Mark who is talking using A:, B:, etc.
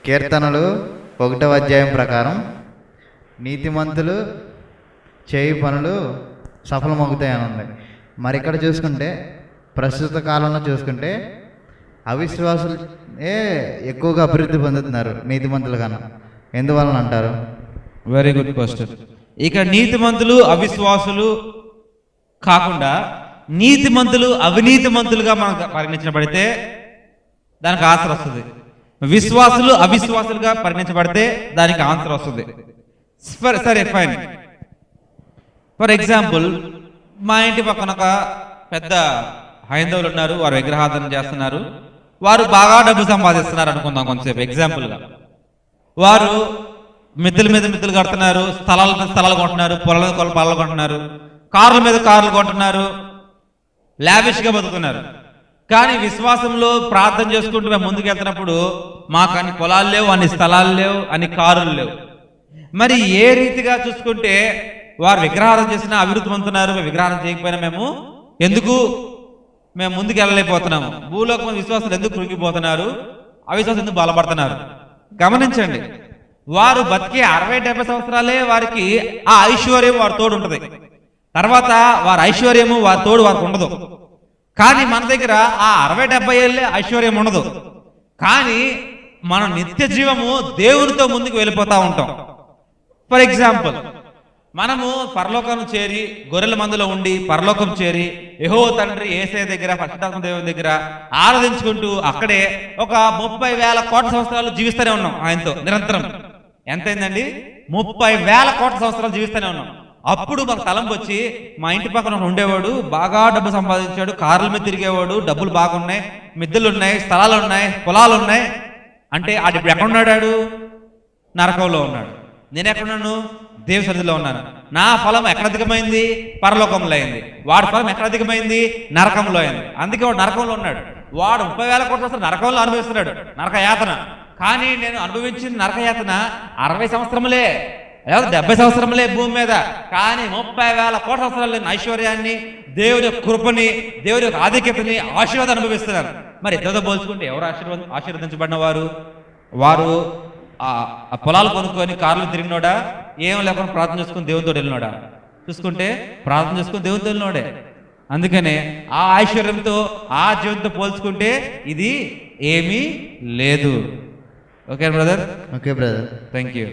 A: కీర్తనలు 1వ అధ్యాయం ప్రకారం నీతిమంతులు చేయు పనులు సఫలమవుతాయని ఉంది. మరి ఇక్కడ చూసుకుంటే ప్రస్తుత కాలంలో చూసుకుంటే అవిశ్వాసులు ఎక్కువగా అభివృద్ధి పొందుతున్నారు నీతిమంతుల కన్నా. ఎందువలన అంటారు?
B: Very good question. ఇక్కడ నీతిమంతులు అవిశ్వాసులు కాకుండా నీతిమంతులు అవినీతిమంతులుగా మనకు పరిగణించబడితే దానికి ఆన్సర్ వస్తుంది. విశ్వాసులు అవిశ్వాసులుగా పరిగణించబడితే దానికి ఆన్సర్ వస్తుంది. సరే ఫైన్. ఫర్ ఎగ్జాంపుల్, మా ఇంటి పక్కన ఒక పెద్ద హైందవులు ఉన్నారు. వారు విగ్రహారాధన చేస్తున్నారు. వారు బాగా డబ్బు సంపాదిస్తున్నారు అనుకుందాం కొంతసేపు ఎగ్జాంపుల్గా. వారు మిద్దెల మీద మిద్దెలు కడుతున్నారు, స్థలాల మీద స్థలాలు కొంటున్నారు, పొలాల మీద పొలాలు కొంటున్నారు, కార్ల మీద కార్లు కొంటున్నారు, లావిష్గా బతుకుతున్నారు. కానీ విశ్వాసంలో ప్రార్థన చేసుకుంటూ మేము ముందుకు వెళ్తున్నప్పుడు మాకు అన్ని పొలాలు లేవు, అన్ని స్థలాలు లేవు, అన్ని కారులు లేవు. మరి ఏ రీతిగా చూసుకుంటే వారు విగ్రహారం చేసినా అభివృద్ధి పొందుతున్నారు, విగ్రహారం చేయకపోయినా మేము ముందుకు వెళ్ళలేకపోతున్నాము. భూలోకం విశ్వాసాలు ఎందుకు కృంగిపోతున్నారు, అవిశ్వాసం ఎందుకు బలపడుతున్నారు? గమనించండి, వారు బతికే 60-70 సంవత్సరాలే వారికి ఆ ఐశ్వర్యం వారి తోడు ఉంటుంది. తర్వాత వారి ఐశ్వర్యము వారి తోడు వారికి ఉండదు. కానీ మన దగ్గర ఆ 60-70 ఏళ్ళే ఐశ్వర్యం ఉండదు. కానీ మన నిత్య జీవము దేవునితో ముందుకు వెళ్ళిపోతూ ఉంటాం. ఫర్ ఎగ్జాంపుల్, మనము పరలోకం చేరి గొర్రెల మందులో ఉండి పరలోకం చేరి యెహోవా తండ్రి యేసయ్య దగ్గర పరిశుద్ధాత్మ దేవుని దగ్గర ఆరాధించుకుంటూ అక్కడే ఒక 30,000 కోట్ల సంవత్సరాలు జీవిస్తూనే ఉన్నాం ఆయనతో నిరంతరం. ఎంతైందండి? 30,000 కోట్ల సంవత్సరాలు జీవిస్తూనే ఉన్నాం. అప్పుడు మాకు తలంపు వచ్చి, మా ఇంటి పక్కన ఉండేవాడు బాగా డబ్బు సంపాదించాడు, కార్ల మీద తిరిగేవాడు, డబ్బులు బాగున్నాయి, మిద్దెలు ఉన్నాయి, స్థలాలు ఉన్నాయి, పొలాలు ఉన్నాయి అంటే ఆడు ఇప్పుడు ఎక్కడున్నాడు? నరకంలో ఉన్నాడు. నేను ఎక్కడున్నాను? దేవ సన్నిధిలో ఉన్నాను. నా ఫలం ఎక్కడ అధికమైంది? పరలోకంలో అయింది. వాడి ఫలం ఎక్కడ అధికమైంది? నరకంలో అయింది. అందుకే వాడు నరకంలో ఉన్నాడు. వాడు 30,000 కోట్ల సంవత్సరాలు నరకంలో అనుభవిస్తున్నాడు నరక యాతన. కానీ నేను అనుభవించిన నరకయాతన 60 సంవత్సరములే, 70 సంవత్సరములే భూమి మీద. కానీ 30,000 కోట్ల సంవత్సరాలు నేను ఐశ్వర్యాన్ని, దేవుని యొక్క కృపని, దేవుని యొక్క ఆధిక్యతని, ఆశీర్వాదం అనుభవిస్తున్నాను. మరి ఇద్దరితో పోల్చుకుంటే ఎవరు ఆశీర్వదించబడిన వారు? వారు ఆ పొలాలు కొనుక్కొని కార్లు తిరిగినోడా, ఏం లేకుండా ప్రార్థన చేసుకుని దేవునితో వెళ్ళినోడా? చూసుకుంటే ప్రార్థన చేసుకుని దేవునితో వెళ్ళినోడే. అందుకనే ఆ ఐశ్వర్యంతో ఆ జీవితంతో పోల్చుకుంటే ఇది ఏమీ లేదు. Okay brother?
A: Okay brother,
B: thank you.